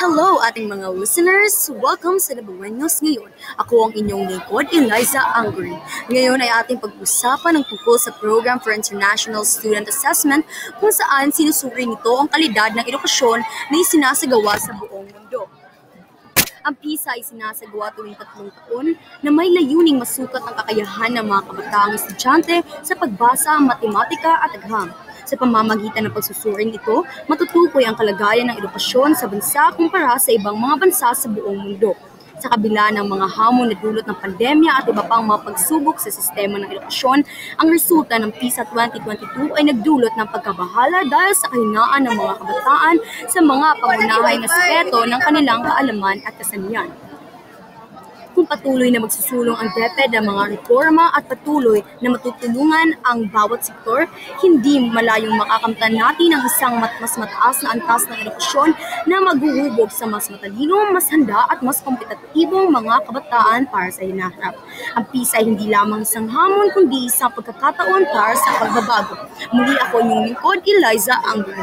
Hello ating mga listeners! Welcome sa Nabuenos ngayon. Ako ang inyong lingkod, Eliza Anguri. Ngayon ay ating pag-usapan ng tungkol sa Program for International Student Assessment kung saan sinusuri nito ang kalidad ng edukasyon na isinasagawa sa buong mundo. Ang PISA ay sinasagawa tuwing 3 taon na may layuning masukat ang kakayahan ng mga kabataang estudyante sa pagbasa, matematika at agham. Sa pamamagitan ng pagsusuring ito, matutukoy ang kalagayan ng edukasyon sa bansa kumpara sa ibang mga bansa sa buong mundo. Sa kabila ng mga hamon na dulot ng pandemya at iba pang mga pagsubok sa sistema ng edukasyon, ang resulta ng PISA 2022 ay nagdulot ng pagkabahala dahil sa kahinaan ng mga kabataan sa mga pangunahing aspeto ng kanilang kaalaman at kasanayan. Kung patuloy na magsusulong ang DepEd ng mga reforma at patuloy na matutulungan ang bawat sektor, hindi malayong makakamtan natin ang isang mas mataas na antas ng edukasyon na maghuhubog sa mas matalino, mas handa at mas kompetitibong mga kabataan para sa hinaharap. Ang PISA ay hindi lamang isang hamon kundi isang pagkakataon para sa pagbabago. Muli ako inyong lingkod, Eliza Anguri.